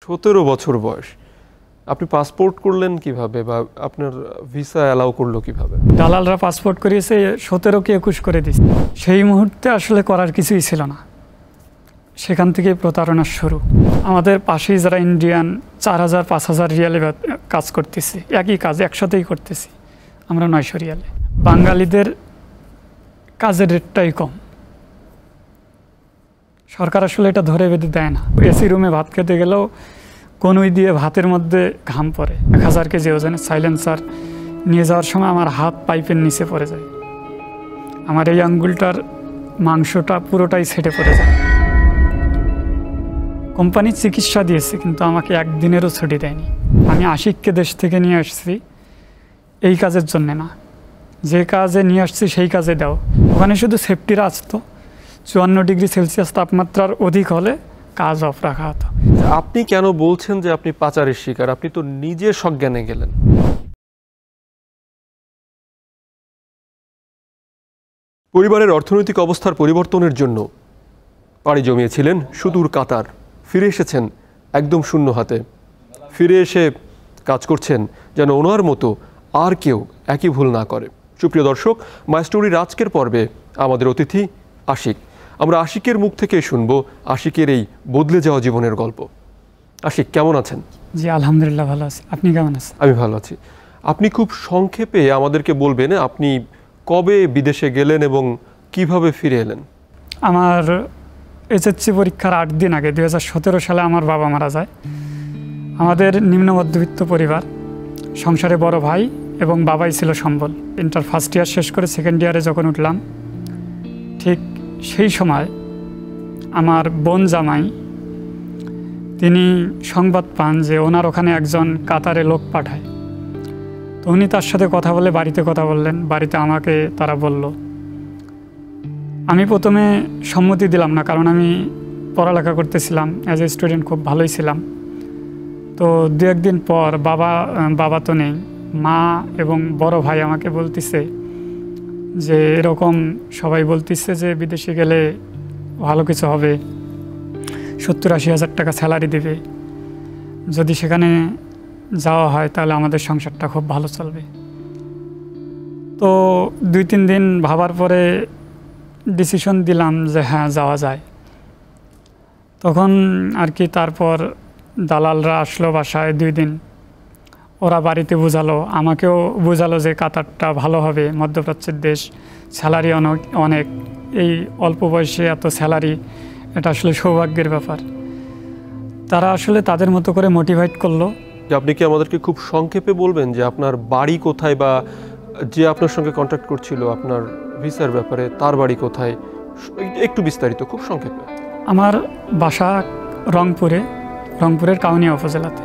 17 বছর বয়স, আপনি পাসপোর্ট করলেন কিভাবে বা আপনার ভিসা অ্যালাউ করলো কিভাবে? দালালরা পাসপোর্ট করিয়েছে 17 কি 21 করে দিচ্ছে। সেই মুহূর্তে আসলে করার কিছুই ছিল না, সেখান থেকেই প্রতারণার শুরু। আমাদের পাশেই যারা ইন্ডিয়ান 4000 5000 রিয়ালে কাজ করতেছি, একই কাজ একসাথেই করতেছি, আমরা 900 রিয়ালে। বাঙালিদের কাজের রেটটাই কম, সরকার আসলে এটা ধরে বেঁধে দেয় না। এসি রুমে ভাত খেতে গেলেও কনুই দিয়ে ভাতের মধ্যে ঘাম পড়ে। 1000 কেজি ওজনের সাইলেন্সার নিয়ে যাওয়ার সময় আমার হাত পাইপের নিচে পড়ে যায়, আমার এই আঙ্গুলটার মাংসটা পুরোটাই ছেটে পড়ে যায়। কোম্পানি চিকিৎসা দিয়েছে কিন্তু আমাকে একদিনেরও ছুটি দেয়নি। আমি আশিককে দেশ থেকে নিয়ে আসছি এই কাজের জন্যে না, যে কাজে নিয়ে আসছি সেই কাজে দাও। ওখানে শুধু সেফটিরা আসতো, 54 ডিগ্রি সেলসিয়াস তাপমাত্রার অধিক হলে কাজ অফ রাখা হতো। আপনি কেন বলছেন যে আপনি পাচারের শিকার? আপনি তো নিজে সজ্ঞানে গেলেন। পরিবারের অর্থনৈতিক অবস্থার পরিবর্তনের জন্য পাড়ি জমিয়েছিলেন সুদূর কাতার, ফিরে এসেছেন একদম শূন্য হাতে। ফিরে এসে কাজ করছেন যেন ওনার মতো আর কেউ একই ভুল না করে। সুপ্রিয় দর্শক, মাই স্টোরির আজকের পর্বে আমাদের অতিথি আশিক। আমরা আশিকের মুখ থেকে শুনবো আশিকের এই বদলে যাওয়া জীবনের গল্প। আশিক, কেমন আছেন? জি আলহামদুলিল্লাহ ভালো আছি, আপনি কেমন আছেন? আমি ভালো আছি। আপনি খুব সংক্ষেপে আমাদেরকে বলবেন আপনি কবে বিদেশে গেলেন এবং কিভাবে ফিরে এলেন? আমার এসএসসি পরীক্ষার 8 দিন আগে 2017 সালে আমার বাবা মারা যায়। আমাদের নিম্ন মধ্যবিত্ত পরিবার, সংসারে বড় ভাই এবং বাবাই ছিল সম্বল। ইন্টার ফার্স্ট ইয়ার শেষ করে সেকেন্ড ইয়ারে যখন উঠলাম, ঠিক সেই সময় আমার বোন জামাই তিনি সংবাদ পান যে ওনার ওখানে একজন কাতারে লোক পাঠায়। তো উনি তার সাথে কথা বলে বাড়িতে কথা বললেন, বাড়িতে আমাকে তারা বলল। আমি প্রথমে সম্মতি দিলাম না, কারণ আমি পড়ালেখা করতেছিলাম, অ্যাজ এ স্টুডেন্ট খুব ভালোই ছিলাম। তো 2-1 দিন পর বাবা তো নেই, মা এবং বড় ভাই আমাকে বলতেছে যে এরকম সবাই বলতেছে যে বিদেশে গেলে ভালো কিছু হবে, 70-80 হাজার টাকা স্যালারি দেবে, যদি সেখানে যাওয়া হয় তাহলে আমাদের সংসারটা খুব ভালো চলবে। তো 2-3 দিন ভাবার পরে ডিসিশন দিলাম যে হ্যাঁ যাওয়া যায়। তখন আর কি তারপর দালালরা আসলো বাসায় 2 দিন, ওরা বাড়িতে বোঝালো, আমাকেও বোঝালো যে কাতারটা ভালো হবে, মধ্যপ্রাচ্যের দেশ, স্যালারি অনেক, এই অল্প বয়সে এত স্যালারি, এটা আসলে সৌভাগ্যের ব্যাপার। তারা আসলে তাদের মতো করে মোটিভেট করলো। আপনি কি আমাদেরকে খুব সংক্ষেপে বলবেন যে আপনার বাড়ি কোথায়, বা যে আপনার সঙ্গে কন্ট্যাক্ট করছিল আপনার ভিসার ব্যাপারে তার বাড়ি কোথায়, একটু বিস্তারিত খুব সংক্ষেপে? আমার বাসা রংপুরের কাউনিয়া উপজেলাতে।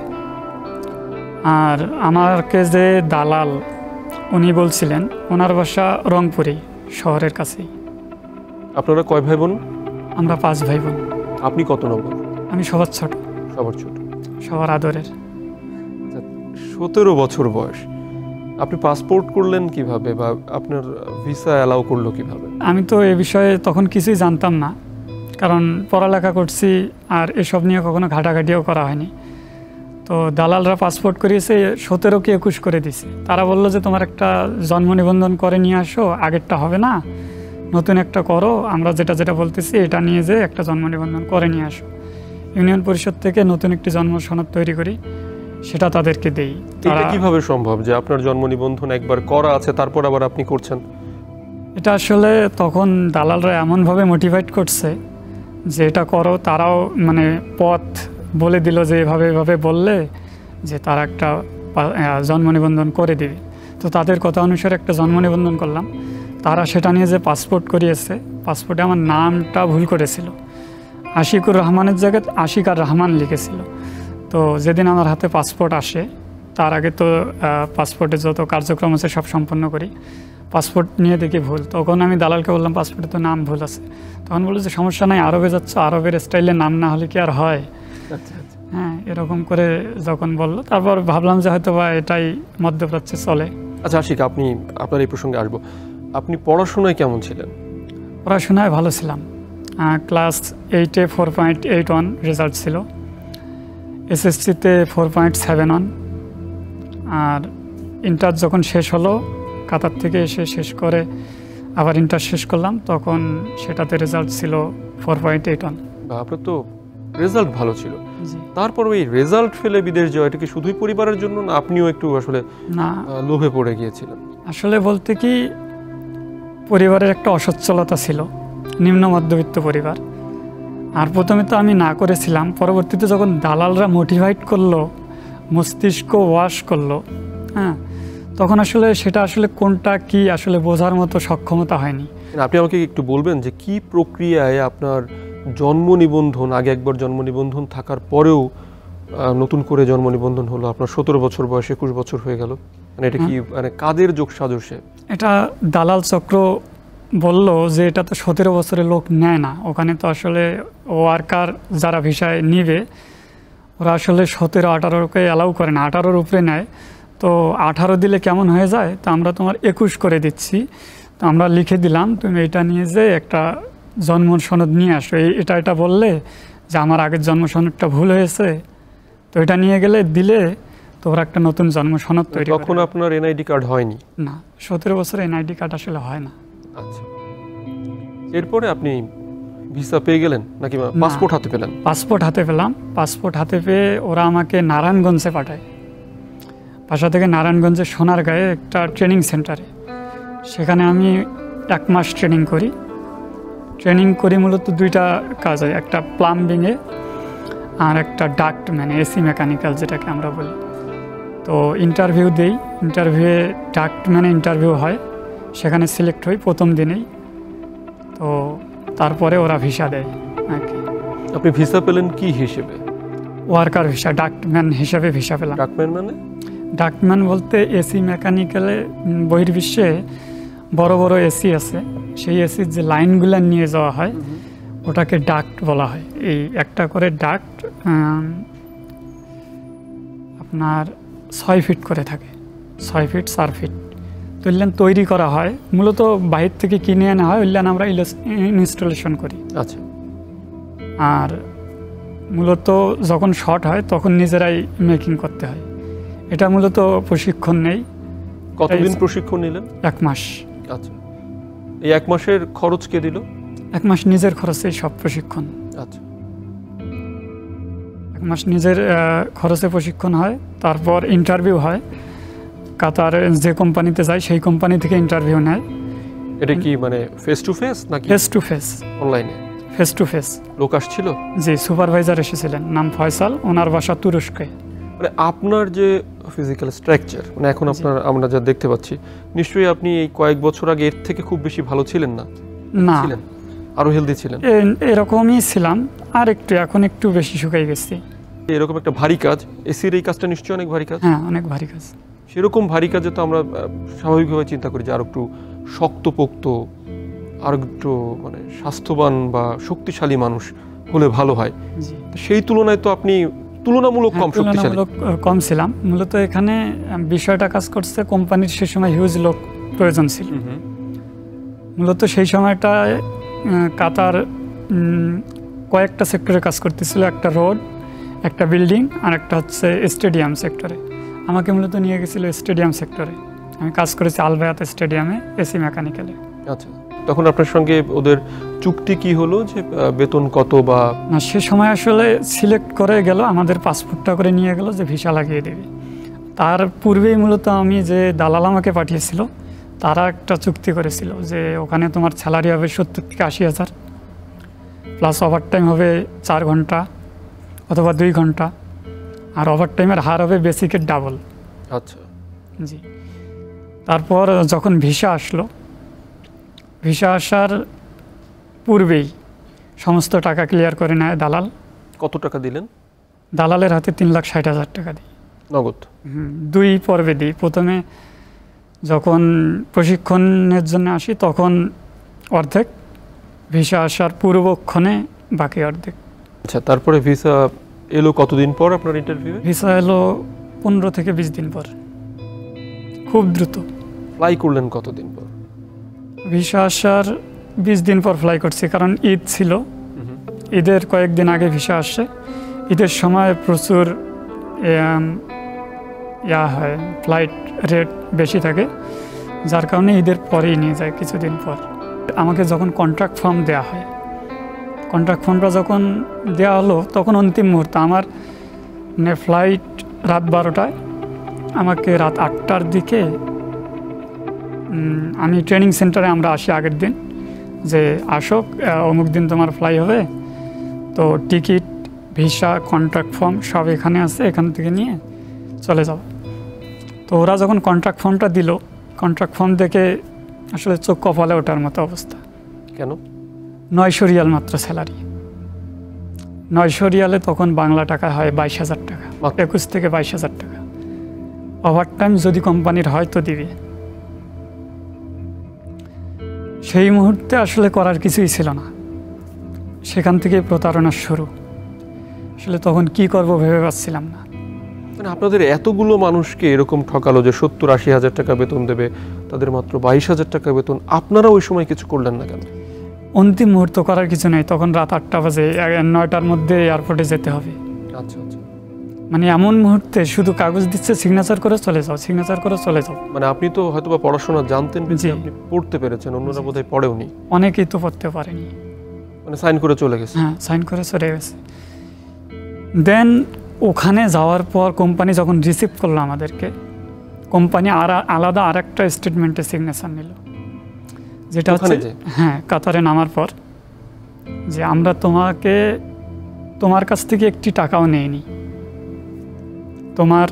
আর আমাকে যে দালাল উনি বলছিলেন ওনার বাসা রংপুরেই, শহরের কাছেই। আপনারা কয় ভাই বোন? আমরা 5 ভাই বোন। আপনি কত নম্বর? আমি সবার ছোট। সবার ছোট, সবার আদরের। 17 বছর বয়স, আপনি পাসপোর্ট করলেন কিভাবে বা আপনার ভিসা অ্যালাউ করলো কিভাবে? আমি তো এ বিষয়ে তখন কিছুই জানতাম না, কারণ পড়ালেখা করছি আর এসব নিয়ে কখনো ঘাটাঘাটিও করা হয়নি। তো দালালরা পাসপোর্ট করিয়েছে 17 কি 21 করে দিছে। তারা বললো যে তোমার একটা জন্ম নিবন্ধন করে নিয়ে আসো, আগেরটা হবে না, নতুন একটা করো, আমরা যেটা বলতেছি এটা নিয়ে যে একটা জন্ম নিবন্ধন করে নিয়ে আসো। ইউনিয়ন পরিষদ থেকে নতুন একটি জন্ম সনদ তৈরি করি, সেটা তাদেরকে দেই। এটা কিভাবে সম্ভব যে আপনার জন্ম নিবন্ধন একবার করা আছে তারপর আবার আপনি করছেন? এটা আসলে তখন দালালরা এমনভাবে মোটিভেট করছে যে এটা করো, তারাও মানে পথ বলে দিল যে এভাবে বললে যে তারা একটা জন্ম নিবন্ধন করে দিবে। তো তাদের কথা অনুসারে একটা জন্ম নিবন্ধন করলাম। তারা সেটা নিয়ে যে পাসপোর্ট করিয়েছে, পাসপোর্টে আমার নামটা ভুল করেছিল, আশিকুর রহমানের জায়গায় আশিক আর রহমান লিখেছিল। তো যেদিন আমার হাতে পাসপোর্ট আসে তার আগে তো পাসপোর্টের যত কার্যক্রম আছে সব সম্পন্ন করি, পাসপোর্ট নিয়ে দেখি ভুল। তখন আমি দালালকে বললাম পাসপোর্টে তো নাম ভুল আছে। তখন বললো যে সমস্যা নাই, আরবে যাচ্ছ, আরবের স্টাইলে নাম না হলে কি আর হয়? হ্যাঁ, এরকম করে যখন বললো তারপর ভাবলাম যে হয়তো বা এটাই মধ্যপ্রাচ্যে চলে। আচ্ছা আশিক, আপনার এই প্রসঙ্গে আসবো। আপনি পড়াশোনায় কেমন ছিলেন? পড়াশোনায় ভালো ছিলাম, ক্লাস 8-এ 4.81 রেজাল্ট ছিল। এসএসসিতে 4.71, আর ইন্টার যখন শেষ হলো কাতার থেকে এসে শেষ করে আবার ইন্টার শেষ করলাম, তখন সেটাতে রেজাল্ট ছিল 4.81। বা আপনার তো রেজাল্ট ভালো ছিল, জি তারপর ওই রেজাল্ট ফেলে বিদেশ যাওয়া এটা কি শুধুই পরিবারের জন্য, না আপনিও একটু আসলে না, লোভে পড়ে গিয়েছিলেন? আসলে বলতে কি পরিবারের একটা অসচ্ছলতা ছিল, নিম্ন মধ্যবিত্ত পরিবার। আর প্রথমে তো আমি না করেছিলাম, পরবর্তীতে যখন দালালরা মোটিভেট করলো, মস্তিষ্ক ওয়াশ করলো, হ্যাঁ, তখন আসলে সেটা আসলে কোনটা কি আসলে বোঝার মতো সক্ষমতা হয়নি। আপনি আমাকে একটু বলবেন যে কি প্রক্রিয়ায় আপনার জন্ম নিবন্ধন, আগে একবার জন্ম নিবন্ধন থাকার পরেও নতুন করে জন্ম নিবন্ধন হলো, আপনার 17 বছর বয়স 21 বছর হয়ে গেল, মানে এটা কি মানে কাদের যোগ সাজসে? এটা দালাল চক্র বলল যে এটা তো 17 বছরের লোক নেয় না, ওখানে তো আসলে ওয়ার্কার যারা ভিসায় নিবে ওরা আসলে 17-18কে অ্যালাউ করে না, 18-র উপরে নেয়। তো 18 দিলে কেমন হয়ে যায়, তো আমরা তোমার 21 করে দিচ্ছি। তো আমরা লিখে দিলাম তুমি এটা নিয়ে যে একটা জন্ম সনদ নিয়ে আসো, এটা বললে যে আমার আগের জন্ম সনদটা ভুল হয়েছে, তো এটা নিয়ে গেলে দিলে তো ওরা একটা নতুন জন্ম সনদ তৈরি করে। তখন আপনার এনআইডি কার্ড হয়নি? না, 17 বছরে এনআইডি কার্ড আসলে হয় না। আচ্ছা, এরপরে আপনি ভিসা পেয়ে গেলেন নাকি পাসপোর্ট হাতে পেলেন? পাসপোর্ট হাতে পেলাম। পাসপোর্ট হাতে পেয়ে ওরা আমাকে নারায়ণগঞ্জে পাঠায়, বাসা থেকে নারায়ণগঞ্জে সোনারগাঁয়ে একটা ট্রেনিং সেন্টারে। সেখানে আমি 1 মাস ট্রেনিং করি মূলত 2টা কাজ হয়, একটা প্লাম্বিংয়ে আর একটা ডাক্ট মানে এসি মেকানিক্যাল যেটাকে আমরা বলি। তো ইন্টারভিউ দেই, ইন্টারভিউয়ে ডাক্ট মানে ইন্টারভিউ হয়, সেখানে সিলেক্ট হই প্রথম দিনেই। তো তারপরে ওরা ভিসা দেয় আর কি। আপনি ভিসা পেলেন কি হিসেবে? ওয়ার্কার ভিসা, ডাক্টম্যান হিসাবে ভিসা পেলাম। ডাকম্যান মানে? ডাক্টম্যান বলতে এসি মেকানিক্যালে বহির্বিশ্বে বড় বড় এসি আছে, সেই এসির যে লাইনগুলো নিয়ে যাওয়া হয় ওটাকে ডাক্ট বলা হয়। এই একটা করে ডাক্ট আপনার 6 ফিট করে থাকে, 6 ফিট 4 ফিট তুললেন তৈরি করা হয়, মূলত বাহির থেকে কিনে আনা হয়, উল্লেন আমরা ইনস্টলেশন করি। আচ্ছা, আর মূলত যখন শর্ট হয় তখন নিজেরাই মেকিং করতে হয়। এটা মূলত প্রশিক্ষণ নেই। কতদিন প্রশিক্ষণ নিলেন? 1 মাস। আচ্ছা, এই 1 মাসের খরচ কে দিল? 1 মাস নিজের খরচেই সব প্রশিক্ষণ। আচ্ছা, 1 মাস নিজের খরচে প্রশিক্ষণ হয়। তারপর ইন্টারভিউ হয়, কাতার যে কোম্পানিতে যায় সেই কোম্পানি থেকে ইন্টারভিউ নেয়। এটা কি মানে ফেস টু ফেস নাকি ফেস টু ফেস? অনলাইনে। Face to face. লোক আসছিল? জি, সুপারভাইজার এসেছিলেন, নাম ফয়সাল, ওনার বাসা তুরস্কে। মানে আপনার যে ফিজিক্যাল স্ট্রাকচার, মানে এখন আপনার আমরা যা দেখতে পাচ্ছি, নিশ্চয়ই আপনি এই কয়েক বছর আগে এর থেকে খুব বেশি ভালো ছিলেন না? না, ছিলেন, আরো হেলদি ছিলেন? এরকমই ছিলাম, আর একটু এখন একটু বেশি শুকাই গেছি। এরকম একটা ভারী কাজ, এসির এই কাজটা নিশ্চয়ই অনেক ভারী কাজ। হ্যাঁ, অনেক ভারী কাজ। সেরকম ভারী কাজে তো আমরা স্বাভাবিকভাবে চিন্তা করি যে আরো একটু শক্তপোক্ত, আর একটু মানে স্বাস্থ্যবান বা শক্তিশালী মানুষ হলে ভালো হয়। জি, সেই তুলনায় তো আপনি তুলনামূলক কম শক্তিশালী। তুলনামূলক কম ছিলাম। মূলত এখানে বিষয়টা কাজ করছে, কোম্পানির সে সময় হিউজ লোক প্রয়োজন ছিল। মূলত সেই সময়টায় কাতার কয়েকটা সেক্টরে কাজ করতেছিল, একটা রোড, একটা বিল্ডিং, আর একটা হচ্ছে স্টেডিয়াম সেক্টরে। আমাকে মূলত নিয়ে গেছিলো স্টেডিয়াম সেক্টরে। আমি কাজ করেছি আলবায়াত স্টেডিয়ামে এসি মেকানিক্যালে। আচ্ছা, তখন আপনার সঙ্গে ওদের চুক্তি কি হলো যে বেতন কত? বা না, সে সময় আসলে সিলেক্ট করে গেল, আমাদের পাসপোর্টটা করে নিয়ে গেল যে ভিসা লাগিয়ে দেবে। তার পূর্বেই মূলত আমি যে দালাল আমাকে পাঠিয়েছিল তারা একটা চুক্তি করেছিল যে ওখানে তোমার স্যালারি হবে 70 থেকে 80 হাজার, প্লাস ওভারটাইম হবে 4 ঘন্টা অথবা 2 ঘন্টা, আর ওভারটাইমের হার হবে বেসিকের ডাবল। আচ্ছা, জি। তারপর যখন ভিসা আসলো, ভিসা আসার পূর্বেই সমস্ত টাকা ক্লিয়ার করে নেয় দালাল। কত টাকা দিলেন? দালালের হাতে 3,60,000 টাকা দিই, নগদ? 2 পর্বে দিই। প্রথমে যখন প্রশিক্ষণের জন্য আসি তখন অর্ধেক, ভিসা আসার পূর্বক্ষণে বাকি অর্ধেক। আচ্ছা, তারপরে ভিসা এলো কতদিন পর আপনার ইন্টারভিউ? ভিসা এলো 15 থেকে 20 দিন পর, খুব দ্রুত। ফ্লাই করলেন কতদিন পর? ভিসা আসার 20 দিন পর ফ্লাই করছি, কারণ ঈদ ছিল, ঈদের কয়েকদিন আগে ভিসা আসছে। ঈদের সময় প্রচুর হয়, ফ্লাইট রেট বেশি থাকে, যার কারণে ঈদের পরেই নিয়ে যায় কিছুদিন পর। আমাকে যখন কন্ট্রাক্ট ফর্ম দেওয়া হয়, কন্ট্রাক্ট ফর্মটা যখন দেওয়া হলো তখন অন্তিম মুহূর্তে আমার মানে ফ্লাইট রাত 12টায়, আমাকে রাত 8টার দিকে আমি ট্রেনিং সেন্টারে আমরা আসি আগের দিন যে আসক অমুক দিন তোমার ফ্লাই হবে, তো টিকিট, ভিসা, কন্ট্রাক্ট ফর্ম সব এখানে আছে, এখান থেকে নিয়ে চলে যাব। তো ওরা যখন কন্ট্রাক্ট ফর্মটা দিল, কন্ট্রাক্ট ফর্ম দেখে আসলে চোখ কপালে ওঠার মতো অবস্থা। কেন? 900 রিয়াল মাত্র স্যালারি। 900 রিয়ালে তখন বাংলা টাকা হয় 22,000 টাকা, 21 থেকে 22,000 টাকা। ওভার টাইম যদি কোম্পানির হয় তো দিবে। সেই মুহূর্তে আসলে করার কিছুই ছিল না, সেখান থেকে প্রতারণার শুরু। আসলে তখন কি করব ভেবে পাচ্ছিলাম না। মানে আপনাদের এতগুলো মানুষকে এরকম ঠকালো যে 70-80 হাজার টাকা বেতন দেবে, তাদের মাত্র 22,000 টাকা বেতন, আপনারা ওই সময় কিছু করলেন না কেন? অন্তিম মুহূর্ত করার কিছু নেই, তখন রাত 8টা বাজে, 9টার মধ্যে এয়ারপোর্টে যেতে হবে। আচ্ছা আচ্ছা। মানে এমন মুহূর্তে শুধু কাগজ দিচ্ছে, সিগনেচার করে চলে যাও, সিগনেচার করে চলে যাও। মানে আপনি তো হয়তো বা পড়াশোনা জানতেন, জি। আপনি পড়তে পেরেছেন, অন্যরা বোধহয় পড়েওনি। অনেকেই তো পড়তে পারেনি। মানে সাইন করে চলে গেছে। হ্যাঁ, সাইন করে চলে গেছে। দেন ওখানে যাওয়ার পর কোম্পানি যখন রিসিভ করলো আমাদেরকে, কোম্পানি আলাদা আরেকটা স্টেটমেন্টে সিগনেচার নিল, যেটা হচ্ছে হ্যাঁ কাতারে নামার পর যে আমরা তোমার কাছ থেকে একটি টাকাও নেইনি, তোমার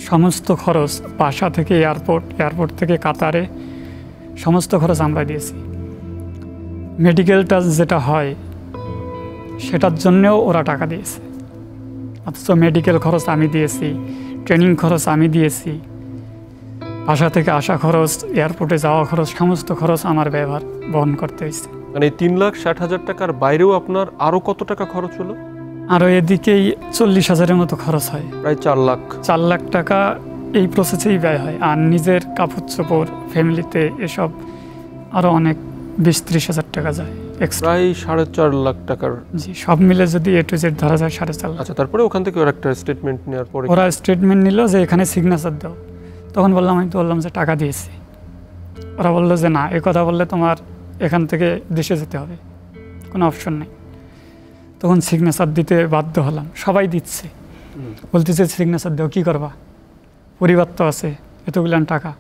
সমস্ত খরচ, বাসা থেকে এয়ারপোর্ট থেকে কাতারে সমস্ত খরচ আমরা দিয়েছি। মেডিকেলটা যেটা হয় সেটার জন্যেও ওরা টাকা দিয়েছে, অথচ মেডিকেল খরচ আমি দিয়েছি, ট্রেনিং খরচ আমি দিয়েছি, বাসা থেকে আসা খরচ, এয়ারপোর্টে যাওয়া খরচ, সমস্ত খরচ আমার ব্যবহার বহন করতে হয়েছে। মানে 3,60,000 টাকার বাইরেও আপনার আরো কত টাকা খরচ হলো? আরও এদিকেই 40,000-এর মতো খরচ হয়, প্রায় 4 লাখ। 4 লাখ টাকা এই প্রসেসেই ব্যয় হয়। আর নিজের কাপড় চোপড়, ফ্যামিলিতে এসব আরও অনেক 20-30,000 টাকা যায় এক্সট্রা। প্রায় 4.5 লাখ টাকার। জি, সব মিলে যদি A to Z ধরা যায় 4.5 লাখ। আচ্ছা, তারপরে ওখান থেকে ওরা একটা স্টেটমেন্ট নেওয়ার পরে ওরা স্টেটমেন্ট নিল যে এখানে সিগনেচার দাও। তখন আমি তো বললাম যে টাকা দিয়েছি। ওরা বললো যে না, এ কথা বললে তোমার এখান থেকে দেশে যেতে হবে, কোনো অপশন নেই। তখন সিগনেচার দিতে বাধ্য হলাম, সবাই দিচ্ছে, বলতেছে সিগনেচার দাও, কী করবা, পরিবার তো আছে, এতগুলান টাকা,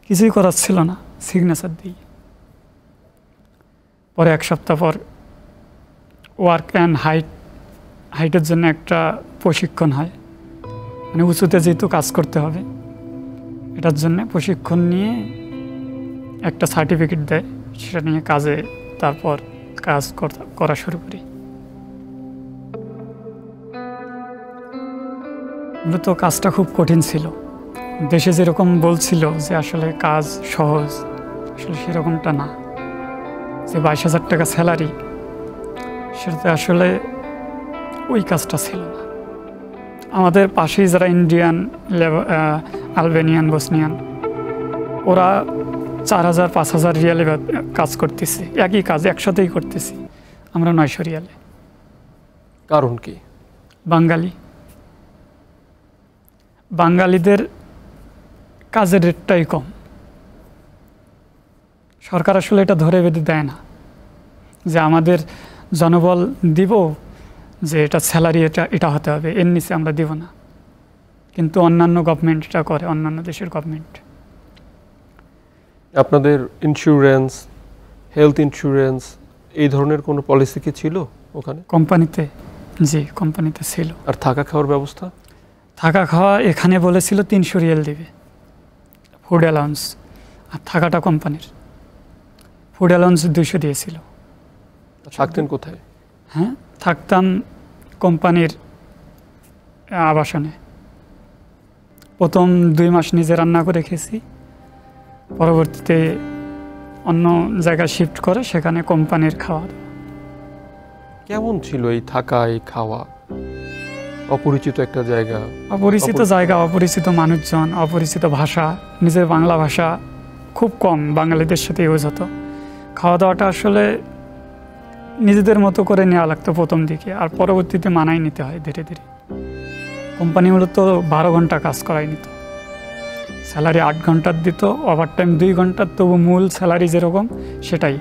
কিছুই করার ছিল না, সিগনেচার দিই। পরে 1 সপ্তাহ পর ওয়ার্ক অ্যান্ড হাইটের জন্য একটা প্রশিক্ষণ হয়, মানে উঁচুতে যেহেতু কাজ করতে হবে, এটার জন্য প্রশিক্ষণ নিয়ে একটা সার্টিফিকেট দেয়, সেটা নিয়ে কাজে তারপর কাজ করা শুরু করি। মূলত কাজটা খুব কঠিন ছিল। দেশে যেরকম বলছিল যে আসলে কাজ সহজ, আসলে সেরকমটা না। যে 22,000 টাকা স্যালারি, সেটাতে আসলে ওই কাজটা ছিল না। আমাদের পাশেই যারা ইন্ডিয়ান, আলবেনিয়ান, বসনিয়ান, ওরা 4,000-5,000 রিয়ালে কাজ করতেছে, একই কাজ একসাথেই করতেছি, আমরা 900 রিয়ালে। কারণ কি? বাঙালিদের কাজের রেটটাই কম। সরকার আসলে এটা ধরে বেঁধে দেয় না যে আমাদের জনবল দিব, যে এটা স্যালারি এটা হতে হবে, এর নিচে আমরা দিব না। কিন্তু অন্যান্য গভর্নমেন্ট এটা করে, অন্যান্য দেশের গভর্নমেন্ট। আপনাদের ইন্স্যুরেন্স, হেলথ ইন্স্যুরেন্স, এই ধরনের কোনো পলিসি কি ছিল ওখানে কোম্পানিতে? জি, কোম্পানিতে ছিল। আর থাকা খাওয়ার ব্যবস্থা? থাকা খাওয়া এখানে বলেছিল 300 রিয়াল দেবে, ফুড অ্যালাউন্স, আর থাকাটা কোম্পানির। ফুড অ্যালাউন্স 200 দিয়েছিল। থাকতেন কোথায়? হ্যাঁ, থাকতাম কোম্পানির আবাসনে। প্রথম 2 মাস নিজে রান্না করে খেয়েছি, পরবর্তীতে অন্য জায়গায় শিফট করে সেখানে কোম্পানির খাওয়া। কেমন ছিল এই থাকা, এই খাওয়া? অপরিচিত একটা জায়গা, অপরিচিত জায়গা, অপরিচিত মানুষজন, অপরিচিত ভাষা, নিজের বাংলা ভাষা খুব কম বাঙালিদের সাথে ইউজ হতো। খাওয়া দাওয়াটা আসলে নিজেদের মতো করে নেওয়া লাগতো প্রথম দিকে, আর পরবর্তীতে মানায় নিতে হয় ধীরে ধীরে। কোম্পানি মূলত 12 ঘন্টা কাজ করাই নিত, স্যালারি 8 ঘন্টার দিত, ওভারটাইম 2 ঘন্টার, তবু মূল স্যালারি যেরকম সেটাই।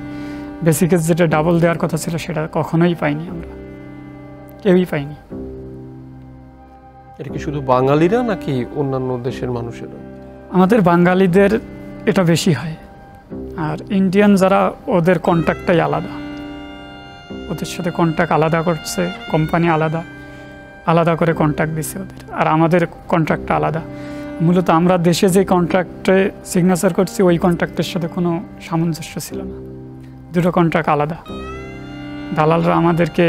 বেসিকের যেটা ডাবল দেওয়ার কথা ছিল সেটা কখনোই পাইনি, আমরা কেউই পাইনি। এটা কি শুধু বাঙালিরা নাকি অন্যান্য দেশের মানুষেরা? আমাদের বাঙালিদের এটা বেশি হয়, আর ইন্ডিয়ান যারা ওদের কন্ট্রাক্টটাই আলাদা, ওদের সাথে কন্ট্রাক্ট আলাদা করছে কোম্পানি, আলাদা আলাদা করে কন্ট্রাক্ট দিছে ওদের, আর আমাদের কন্ট্রাক্টটা আলাদা। মূলত আমরা দেশে যে কন্ট্রাক্টে সিগনেচার করছি ওই কন্ট্রাক্টের সাথে কোনো সামঞ্জস্য ছিল না, দুটো কন্ট্রাক্ট আলাদা। দালালরা আমাদেরকে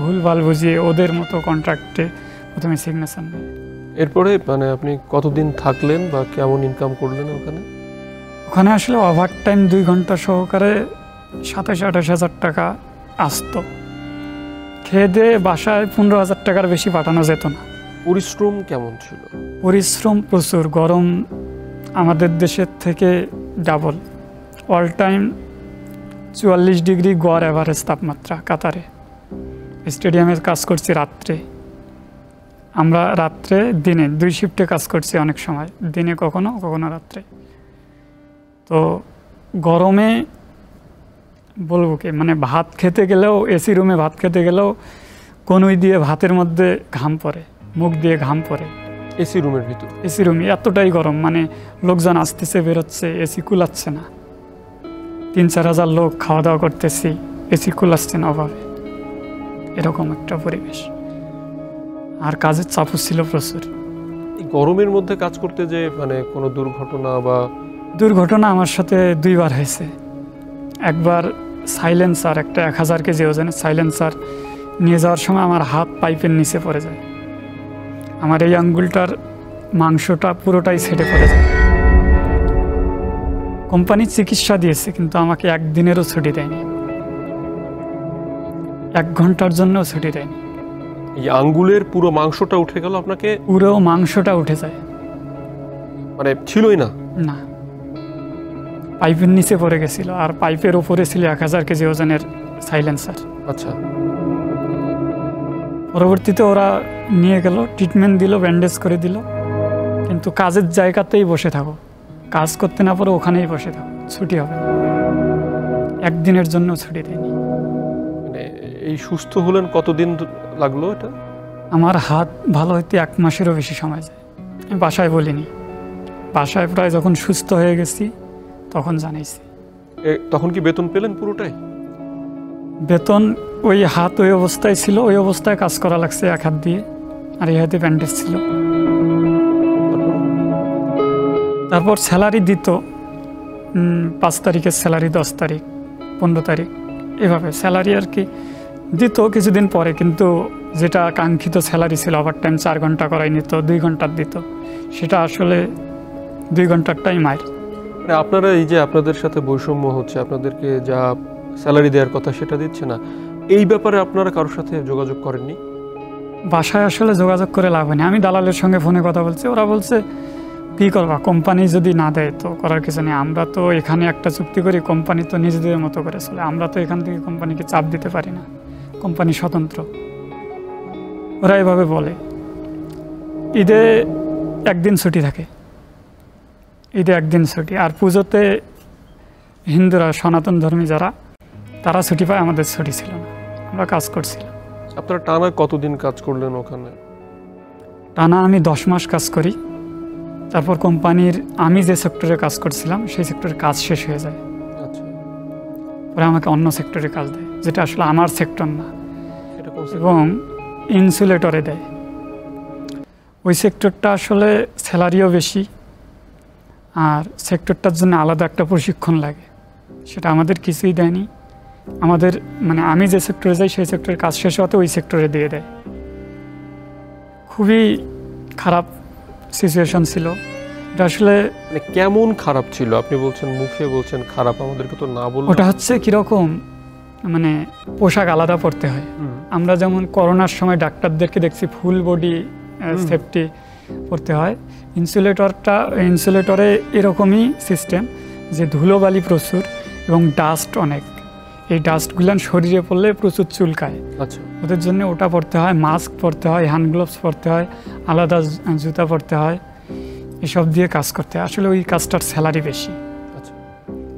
ভুলভাল বুঝিয়ে ওদের মতো কন্ট্রাক্টে প্রথমে সিগনেচার নেয়। এরপরে মানে আপনি কতদিন থাকলেন বা কেমন ইনকাম করলেন ওখানে? ওখানে আসলে ওভারটাইম 2 ঘন্টা সহকারে 27-28 হাজার টাকা আসতো। খেয়ে দিয়ে বাসায় 15,000 টাকার বেশি পাঠানো যেত না। পরিশ্রম কেমন ছিল? পরিশ্রম প্রচুর, গরম আমাদের দেশের থেকে ডাবল, অল টাইম 44 ডিগ্রি গড় অ্যাভারেজ তাপমাত্রা কাতারে। স্টেডিয়ামে কাজ করছি রাত্রে, আমরা রাত্রে দিনে 2 শিফটে কাজ করছি, অনেক সময় দিনে কখনো কখনো রাত্রে। তো গরমে বলবো কি, মানে ভাত খেতে গেলেও, এসি রুমে ভাত খেতে গেলেও কনুই দিয়ে ভাতের মধ্যে ঘাম পড়ে, মুখ দিয়ে ঘাম পড়ে। এসি রুমের ভিতর? এসি রুমে এতটাই গরম, মানে লোকজন আসতেছে বেরোচ্ছে, এসি কুলাচ্ছে না। 3-4 হাজার লোক খাওয়া দাওয়া করতেছি, এসি কুলাচ্ছে না অভাবে, এরকম একটা পরিবেশ। আর কাজের চাপও ছিল প্রচুর। এই গরমের মধ্যে কাজ করতে যে মানে কোনো দুর্ঘটনা বা? দুর্ঘটনা আমার সাথে 2 বার হয়েছে। একবার সাইলেন্সার, একটা 1000 কেজি ওজনের সাইলেন্সার নিয়ে যাওয়ার সময় আমার হাত পাইপের নিচে পড়ে যায়, আমার এই আঙ্গুলটার মাংসটা পুরোটাই ছেটে পড়ে যায়। কোম্পানি চিকিৎসা দিয়েছে, কিন্তু আমাকে 1 দিনেরও ছুটি দেয়নি, 1 ঘন্টার জন্যও ছুটি দেয়নি। এই আঙ্গুলের পুরো মাংসটা উঠে গেল আপনাকে? পুরো মাংসটা উঠে যায়, মানে ছিলই না? না, পাইপের নিচে পড়ে গেছিল, আর পাইপের ওপরে ছিল 1000 কেজি ওজনের সাইলেন্সার। আচ্ছা। পরবর্তীতে ওরা নিয়ে গেল, ট্রিটমেন্ট দিল, ব্যান্ডেজ করে দিল, কিন্তু কাজের জায়গাতেই বসে থাকো, কাজ করতে না পারো ওখানেই বসে থাকো, ছুটি হবে না। 1 দিনের জন্য ছুটি দেয়নি। মানে এই সুস্থ হলেন কতদিন লাগলো এটা? আমার হাত ভালো হইতে 1 মাসেরও বেশি সময় যায়। আমি বাসায় বলিনি, বাসায় প্রায় যখন সুস্থ হয়ে গেছি তখন জানাইছি। তখন কি বেতন পেলেন পুরোটাই? বেতন ওই হাত ওই অবস্থায় ছিল, ওই অবস্থায় কাজ করা লাগছে 1 হাত দিয়ে, আর এই হাতে ব্যান্ডেজ ছিল। তারপর স্যালারি দিত, 5 তারিখের স্যালারি, 10 তারিখ, 15 তারিখ, এভাবে স্যালারি আর কি দিত কিছুদিন পরে। কিন্তু যেটা কাঙ্ক্ষিত স্যালারি ছিল, ওভারটাইম 4 ঘন্টা করাই নিত, 2 ঘন্টার দিত, সেটা আসলে 2 ঘন্টারটাই মায়ের। মানে আপনারা এই যে আপনাদের সাথে বৈষম্য হচ্ছে, আপনাদেরকে যা স্যালারি দেওয়ার কথা সেটা দিচ্ছে না, এই ব্যাপারে আপনারা কারোর সাথে যোগাযোগ করেননি? বাসায় আসলে যোগাযোগ করে লাভ হয়নি। আমি দালালের সঙ্গে ফোনে কথা বলছি, ওরা বলছে কী করবা, কোম্পানি যদি না দেয় তো করার কিছু নেই, আমরা তো এখানে একটা চুক্তি করি, কোম্পানি তো নিজেদের মতো করে চলে, আমরা তো এখান থেকে কোম্পানিকে চাপ দিতে পারি না, কোম্পানি স্বতন্ত্র। ওরা এভাবে বলে। ঈদে 1 দিন ছুটি থাকে, ঈদে 1 দিন ছুটি, আর পুজোতে হিন্দুরা, সনাতন ধর্মী যারা, তারা ছুটি পায়, আমাদের ছুটি ছিল না, আমরা কাজ করছিলাম। আপনারা টানা কতদিন কাজ করলেন ওখানে? টানা আমি 10 মাস কাজ করি। তারপর কোম্পানির, আমি যে সেক্টরে কাজ করছিলাম সেই সেক্টরে কাজ শেষ হয়ে যায়, আচ্ছা। পরে আমাকে অন্য সেক্টরে কাজ দেয়, যেটা আসলে আমার সেক্টর না, এটা কোন সেক্টর? এবং ইনসুলেটরে দেয়। ওই সেক্টরটা আসলে স্যালারিও বেশি, আর সেক্টরটার জন্য আলাদা একটা প্রশিক্ষণ লাগে, সেটা আমাদের কিছুই দেয়নি। আমাদের মানে আমি যে সেক্টরে যাই সেই সেক্টরের কাজ শেষ হতে ওই সেক্টরে দিয়ে দেয়। খুবই খারাপ সিচুয়েশন ছিল এটা। আসলে মানে কেমন খারাপ ছিল? আপনি বলছেন, মুখে বলছেন খারাপ, আমাদেরকে তো না বললে। ওটা হচ্ছে কীরকম, মানে পোশাক আলাদা পরতে হয়। আমরা যেমন করোনার সময় ডাক্তারদেরকে দেখছি ফুল বডি সেফটি পরতে হয়, ইনসুলেটরে এরকমই সিস্টেম, যে ধুলোবালি প্রচুর এবং ডাস্ট অনেক, এই ডাস্টগুলান শরীরে পড়লে প্রচুর চুলকায়। আচ্ছা, ওদের জন্য ওটা পরতে হয়, মাস্ক পরতে হয়, হ্যান্ড গ্লোভস পরতে হয়, আলাদা জুতা পরতে হয়, এসব দিয়ে কাজ করতে হয়। আসলে ওই কাজটার স্যালারি বেশি, আচ্ছা।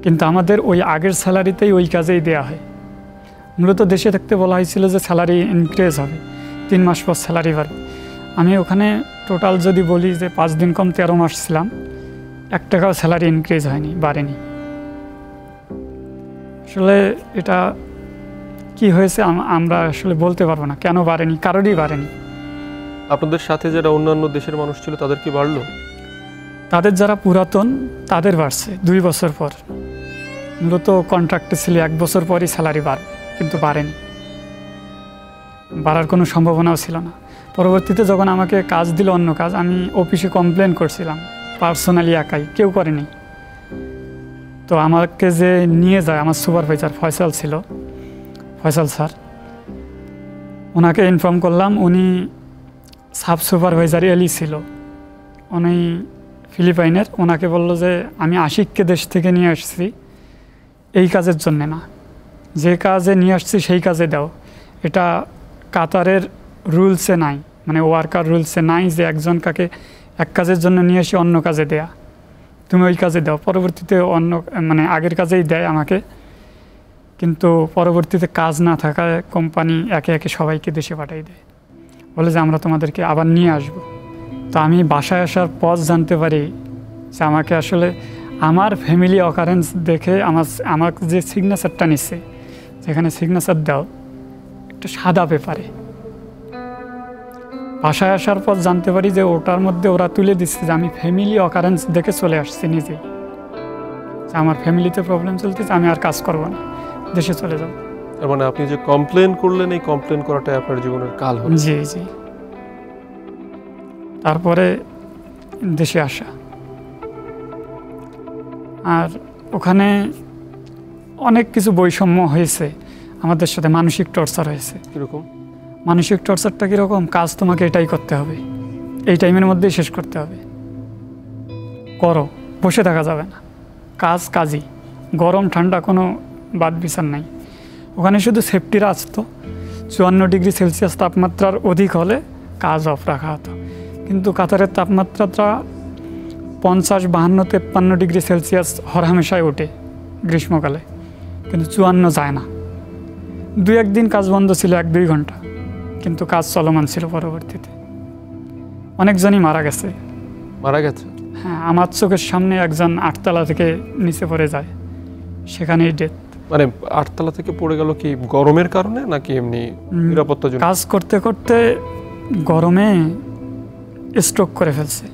কিন্তু আমাদের ওই আগের স্যালারিতেই ওই কাজেই দেওয়া হয়। মূলত দেশে থাকতে বলা হয়েছিল যে স্যালারি ইনক্রিজ হবে, 3 মাস পর স্যালারি বাড়বে। আমি ওখানে টোটাল যদি বলি যে 5 দিন কম 13 মাস ছিলাম, 1 টাকাও স্যালারি ইনক্রিজ হয়নি, বাড়েনি। আসলে এটা কি হয়েছে আমরা আসলে বলতে পারবো না কেন বাড়েনি, কারোরই বাড়েনি। আপনাদের সাথে যারা অন্যান্য দেশের মানুষ ছিল তাদের কি বাড়লো? তাদের যারা পুরাতন তাদের বাড়ছে 2 বছর পর। মূলত কন্ট্রাক্টে ছিল 1 বছর পরই স্যালারি বাড়বে, কিন্তু বাড়েনি, বাড়ার কোনো সম্ভাবনাও ছিল না। পরবর্তীতে যখন আমাকে কাজ দিল অন্য কাজ, আমি অফিসে কমপ্লেন করছিলাম পার্সোনালি, একাই, কেউ করেনি। তো আমাকে যে নিয়ে যায় আমার সুপারভাইজার ফয়সাল ছিল, ফয়সাল স্যার, ওনাকে ইনফর্ম করলাম। উনি সাব সুপারভাইজার এলি ছিল, উনি ফিলিপাইনের। ওনাকে বলল যে আমি আশিককে দেশ থেকে নিয়ে আসছি এই কাজের জন্যে না, যে কাজে নিয়ে আসছি সেই কাজে দাও। এটা কাতারের রুলসে নাই, মানে ওয়ার্কার রুলসে নাই যে একজন কাকে এক কাজের জন্য নিয়ে এসে অন্য কাজে দেয়া, তুমি ওই কাজে দাও। পরবর্তীতে অন্য মানে আগের কাজেই দেয় আমাকে, কিন্তু পরবর্তীতে কাজ না থাকায় কোম্পানি একে একে সবাইকে দেশে পাঠিয়ে দেয়, বলে যে আমরা তোমাদেরকে আবার নিয়ে আসব। তো আমি বাসায় আসার পর জানতে পারি যে আমাকে আসলে আমার ফ্যামিলি অকারেন্স দেখে আমাকে যে সিগনেচারটা নিচ্ছে, যেখানে সিগনেচার দাও একটা সাদা পেপারে, বাসায় আসার পর জানতে পারি যে ওটার মধ্যে ওরা তুলে দিচ্ছে যে আমি ফ্যামিলি অকারেন্স দেখে চলে আসছি নিজেই, যে আমার ফ্যামিলিতে প্রবলেম চলতেছে, আমি আর কাজ করব না, দেশে চলে যাব। তার মানে আপনি যে কমপ্লেন করলেন, এই কমপ্লেন করাটাই আপনার জীবনের কাল হলো। জি জি। তারপরে দেশে আসা, আর ওখানে অনেক কিছু বৈষম্য হয়েছে আমাদের সাথে, মানসিক টর্চার হয়েছে। কীরকম মানসিক টর্চারটা কীরকম? কাজ তোমাকে এটাই করতে হবে, এই টাইমের মধ্যেই শেষ করতে হবে, করো, বসে থাকা যাবে না, কাজ কাজই, গরম ঠান্ডা কোনো বাদ বিচার নাই। ওখানে শুধু সেফটির আসতো, 54 ডিগ্রি সেলসিয়াস তাপমাত্রার অধিক হলে কাজ অফ রাখা হতো, কিন্তু কাতারের তাপমাত্রাটা 50, 52, 53 ডিগ্রি সেলসিয়াস হরহামেশায় ওঠে গ্রীষ্মকালে, কিন্তু 54 যায় না। 2-1 দিন কাজ বন্ধ ছিল, 1-2 ঘন্টা, কিন্তু কাজ চলমান ছিল। পরবর্তীতে অনেকজনই মারা গেছে। মারা গেছে? হ্যাঁ, আমার চোখের সামনে একজন 8 তলা থেকে নিচে পড়ে যায়, সেখানেই ডেথ। মানে 8 তলা থেকে পড়ে গেল কি গরমের কারণে নাকি এমনি নিরাপত্তার জন্য? কাজ করতে করতে গরমে স্ট্রোক করে ফেলছে।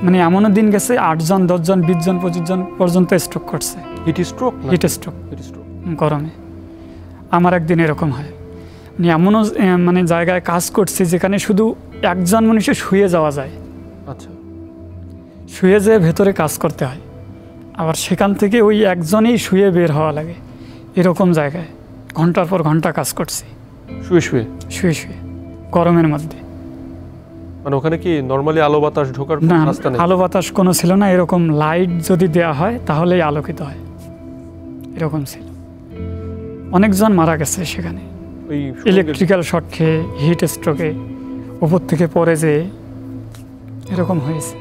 মানে এমনও দিন গেছে 8 জন, 10 জন, 20 জন, 25 জন পর্যন্ত স্ট্রোক করছে। Heat stroke? Heat stroke stroke গরমে। আমার একদিন এরকম হয়, মানে এমনও মানে জায়গায় কাজ করছি যেখানে শুধু একজন মানুষের শুয়ে যাওয়া যায়। আচ্ছা। শুয়ে যেয়ে ভেতরে কাজ করতে হয়, আবার সেখান থেকে ওই একজনেই শুয়ে বের হওয়া লাগে, এরকম জায়গায় ঘন্টার পর ঘন্টা কাজ করছি শুয়ে শুয়ে শুয়ে শুয়ে গরমের মধ্যে। মানে ওখানে কি নরমালি আলো বাতাস ঢোকার না, রাস্তা নেই? আলো বাতাস কোনো ছিল না, এরকম লাইট যদি দেওয়া হয় তাহলেই আলোকিত হয়, এরকম ছিল। অনেকজন মারা গেছে সেখানে ওই ইলেকট্রিক্যাল শর্ট খেয়ে, হিট স্ট্রোকে, উপর থেকে পড়ে যেয়ে এরকম হয়েছে।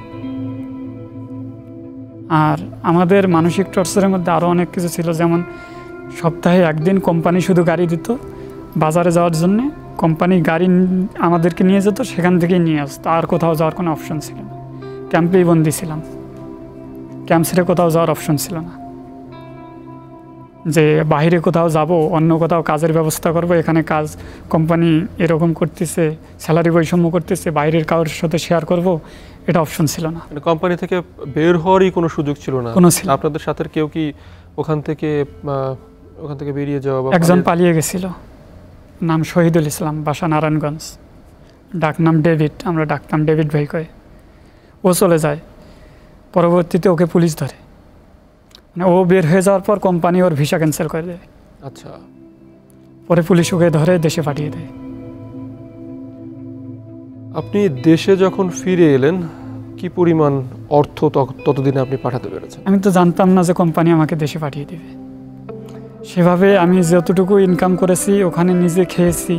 আর আমাদের মানসিক টর্চারের মধ্যে আরও অনেক কিছু ছিল, যেমন সপ্তাহে 1 দিন কোম্পানি শুধু গাড়ি দিত বাজারে যাওয়ার জন্যে, কোম্পানি গাড়ি আমাদেরকে নিয়ে যেত, সেখান থেকেই নিয়ে আসতো, আর কোথাও যাওয়ার কোনো অপশন ছিল না। ক্যাম্পেই বন্দি ছিলাম, ক্যাম্প ছেড়ে কোথাও যাওয়ার অপশন ছিল না, যে বাইরে কোথাও যাব, অন্য কোথাও কাজের ব্যবস্থা করব, এখানে কাজ কোম্পানি এরকম করতেছে, স্যালারি বৈষম্য করতেছে, বাইরের কারোর সাথে শেয়ার করব, এটা অপশন ছিল না। মানে কোম্পানি থেকে বের হওয়ারই কোনো সুযোগ ছিল না? কোনো ছিল। আপনাদের সাথে কেউ কি ওখান থেকে বেরিয়ে যাওয়া? একজন পালিয়ে গেছিল, নাম শহীদুল ইসলাম, বাসা নারায়ণগঞ্জ, ডাক নাম ডেভিড, আমরা ডাকতাম ডেভিড ভাই কয়ে। ও চলে যায়, পরবর্তীতে ওকে পুলিশ ধরে, মানে ও বের হয়ে যাওয়ার পর কোম্পানি ওর ভিসা ক্যান্সেল করে দেয়। আচ্ছা। পরে পুলিশ ওকে ধরে দেশে পাঠিয়ে দেয়। আপনি দেশে যখন ফিরে এলেন, কি পরিমাণ অর্থ ততদিনে আপনি পাঠাতে পেরেছেন? আমি তো জানতাম না যে কোম্পানি আমাকে দেশে পাঠিয়ে দেবে। সেভাবে আমি যতটুকু ইনকাম করেছি ওখানে নিজে খেয়েছি,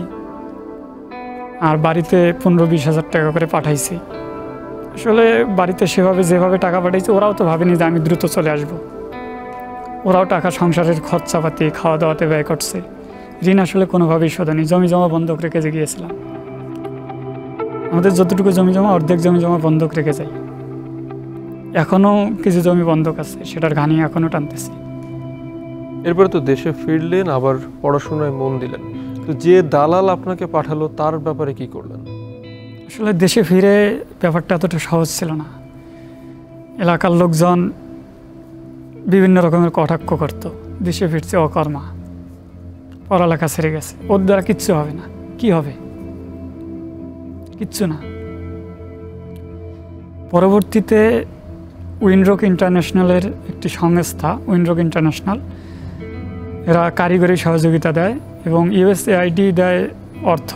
আর বাড়িতে 15-20 হাজার টাকা করে পাঠাইছি। আসলে বাড়িতে সেভাবে যেভাবে টাকা পাঠাইছে ওরাও তো ভাবেনি যে আমি দ্রুত চলে আসব। ওরাও টাকা সংসারের খরচাপাতি খাওয়া দাওয়াতে ব্যয় করছে। ঋণ আসলে কোনোভাবেই শোধেনি, জমি জমা বন্ধক রেখে গিয়েছিলাম। আমাদের যতটুকু জমি জমা অর্ধেক জমি জমা বন্ধক রেখে যাই। এখনও কিছু জমি বন্ধক আছে, সেটার ঘানি এখনও টানতেছি। এরপরে তো দেশে ফিরলেন, আবার পড়াশোনায় মন দিলেন। তো যে দালাল আপনাকে পাঠালো তার ব্যাপারে কি করলেন? আসলে দেশে ফিরে ব্যাপারটা এতটা সহজ ছিল না। এলাকার লোকজন বিভিন্ন রকমের কটাক্ষ করত, দেশে ফিরছে অকর্মা, পড়ালেখা ছেড়ে গেছে, ওর দ্বারা কিচ্ছু হবে না। কি হবে? কিচ্ছু না। পরবর্তীতে উইন্ডরক ইন্টারন্যাশনালের একটি সংস্থা, উইন্ডরক ইন্টারন্যাশনাল, এরা কারিগরি সহযোগিতা দেয় এবং ইউএসএআইডি দেয় অর্থ,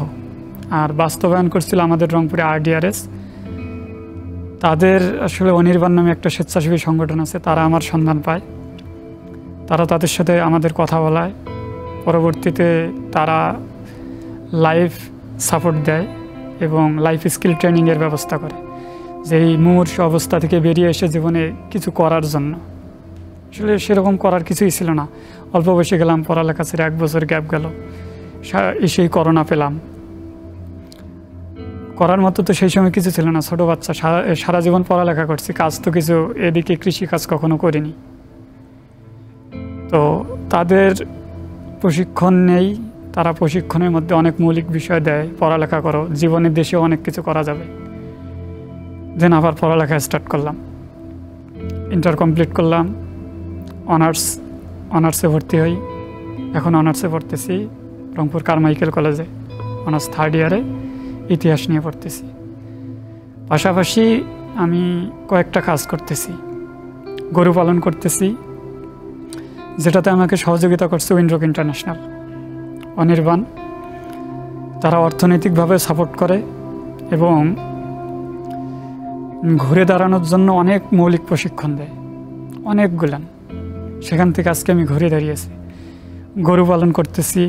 আর বাস্তবায়ন করছিল আমাদের রংপুরে RDRS। তাদের আসলে অনির্বাণ নামে একটা স্বেচ্ছাসেবী সংগঠন আছে, তারা আমার সন্ধান পায়, তারা তাদের সাথে আমাদের কথা বলায়। পরবর্তীতে তারা লাইফ সাপোর্ট দেয় এবং লাইফ স্কিল ট্রেনিংয়ের ব্যবস্থা করে, যে এই মুমূর্ষ অবস্থা থেকে বেরিয়ে এসে জীবনে কিছু করার জন্য। আসলে সেরকম করার কিছুই ছিল না। অল্প বয়সে গেলাম, পড়ালেখা ছেড়ে 1 বছর গ্যাপ গেল, এসেই করোনা পেলাম। করার মতো তো সেই সময় কিছু ছিল না, ছোটো বাচ্চা, সারা জীবন পড়ালেখা করছি, কাজ তো কিছু এদিকে কৃষিকাজ কখনো করিনি। তো তাদের প্রশিক্ষণ নেই, তারা প্রশিক্ষণের মধ্যে অনেক মৌলিক বিষয় দেয়, পড়ালেখা করো, জীবনের দেশেও অনেক কিছু করা যাবে। দেন আবার পড়ালেখা স্টার্ট করলাম, ইন্টার কমপ্লিট করলাম, অনার্সে ভর্তি হই। এখন অনার্সে পড়তেছি রংপুর কারমাইকেল কলেজে, অনার্স 3rd ইয়ারে, ইতিহাস নিয়ে পড়তেছি। পাশাপাশি আমি কয়েকটা কাজ করতেছি, গরু পালন করতেছি, যেটাতে আমাকে সহযোগিতা করছে উইন্ডরক ইন্টারন্যাশনাল, অনির্বাণ। তারা অর্থনৈতিকভাবে সাপোর্ট করে এবং ঘুরে দাঁড়ানোর জন্য অনেক মৌলিক প্রশিক্ষণ দেয়, অনেকগুলান। সেখান থেকে আজকে আমি ঘুরে দাঁড়িয়েছি, গরু পালন করতেছি,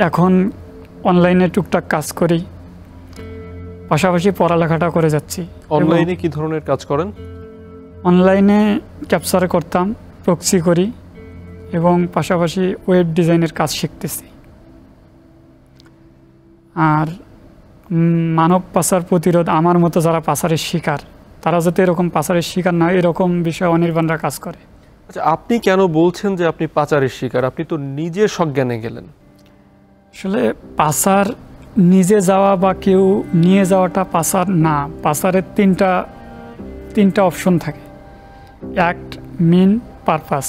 এখন অনলাইনে টুকটাক কাজ করি, পাশাপাশি পড়ালেখাটা করে যাচ্ছি। অনলাইনে কি ধরনের কাজ করেন? অনলাইনে ক্যাপচার করতাম, প্রক্সি করি এবং পাশাপাশি ওয়েব ডিজাইনের কাজ শিখতেছি। আর মানব পাচার প্রতিরোধ, আমার মতো যারা পাচারের শিকার, তারা যাতে এরকম পাচারের শিকার না, এরকম বিষয়ে অনির্বাণরা কাজ করে। আচ্ছা, আপনি কেন বলছেন যে আপনি পাচারের শিকার? আপনি তো নিজে সজ্ঞানে গেলেন। আসলে পাচার নিজে যাওয়া বা কেউ নিয়ে যাওয়াটা পাচার না। পাচারের তিনটা অপশন থাকে, অ্যাক্ট, মিন, পারপাস।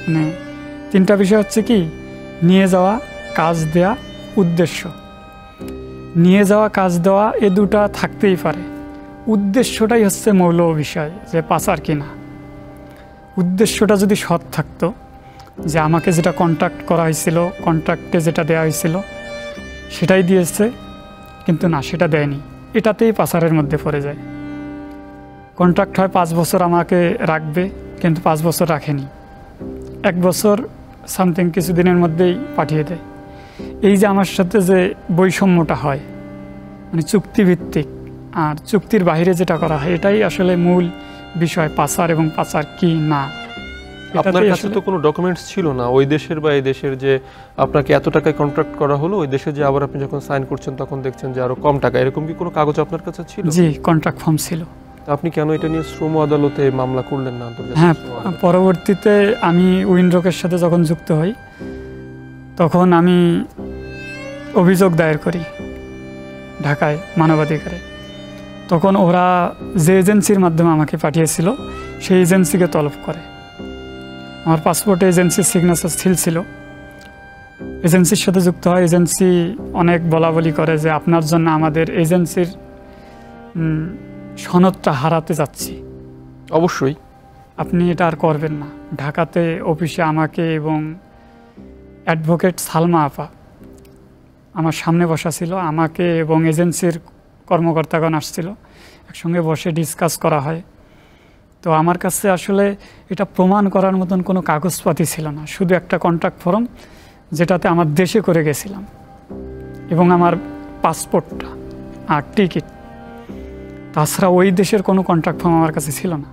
মানে 3টা বিষয় হচ্ছে কি, নিয়ে যাওয়া, কাজ দেয়া, উদ্দেশ্য। নিয়ে যাওয়া, কাজ দেওয়া, এ দুটা থাকতেই পারে। উদ্দেশ্যটাই হচ্ছে মৌল বিষয়, যে পাচার কিনা। উদ্দেশ্যটা যদি সৎ থাকতো, যে আমাকে যেটা কন্ট্রাক্ট করা হয়েছিল, কন্ট্রাক্টে যেটা দেওয়া হয়েছিল সেটাই দিয়েছে, কিন্তু না, সেটা দেয়নি, এটাতেই পাচারের মধ্যে পড়ে যায়। কন্ট্রাক্ট হয় 5 বছর আমাকে রাখবে, কিন্তু 5 বছর রাখেনি, 1 বছর সামথিং কিছুদিনের মধ্যেই পাঠিয়ে দেয়। এই যে আমার সাথে যে বৈষম্যটা হয়, মানে চুক্তিভিত্তিক আর চুক্তির বাইরে যেটা করা হয়, এটাই আসলে মূল বিষয়, পাচার এবং পাচার কি না। আপনার কাছে তো কোনো ডকুমেন্টস ছিল না ওই দেশের বা এই দেশের, যে আপনাকে এত টাকায় কন্ট্রাক্ট করা হলো, ওই দেশে যে আবার আপনি যখন সাইন করছেন তখন দেখছেন যে আরো কম টাকা, এরকম কি কোনো কাগজ আপনার কাছে ছিল? জি, কন্ট্রাক্ট ফর্ম ছিল। আপনি কেন এটা নিয়ে শ্রম আদালতে মামলা করলেন না? হ্যাঁ, পরবর্তীতে আমি উইন্ডরকের সাথে যখন যুক্ত হই, তখন আমি অভিযোগ দায়ের করি ঢাকায় মানবাধিকারে। তখন ওরা যে এজেন্সির মাধ্যমে আমাকে পাঠিয়েছিল, সেই এজেন্সিকে তলব করে। আমার পাসপোর্টে এজেন্সির সিগনেচার সিল ছিল। এজেন্সির সাথে যুক্ত হয়, এজেন্সি অনেক বলাবলি করে যে আপনার জন্য আমাদের এজেন্সির সনদটা হারাতে যাচ্ছি, অবশ্যই আপনি এটা আর করবেন না। ঢাকাতে অফিসে আমাকে এবং অ্যাডভোকেট সালমা আপা আমার সামনে বসা ছিল, আমাকে এবং এজেন্সির কর্মকর্তাগণ আসছিল, একসঙ্গে বসে ডিসকাস করা হয় তো আমার কাছে আসলে এটা প্রমাণ করার মতন কোনো কাগজপাতি ছিল না, শুধু একটা কন্ট্রাক্ট ফর্ম যেটাতে আমার দেশে করে গেছিলাম এবং আমার পাসপোর্টটা আর টিকিট। তাছাড়া ওই দেশের কোনো কন্ট্রাক্ট ফর্ম আমার কাছে ছিল না।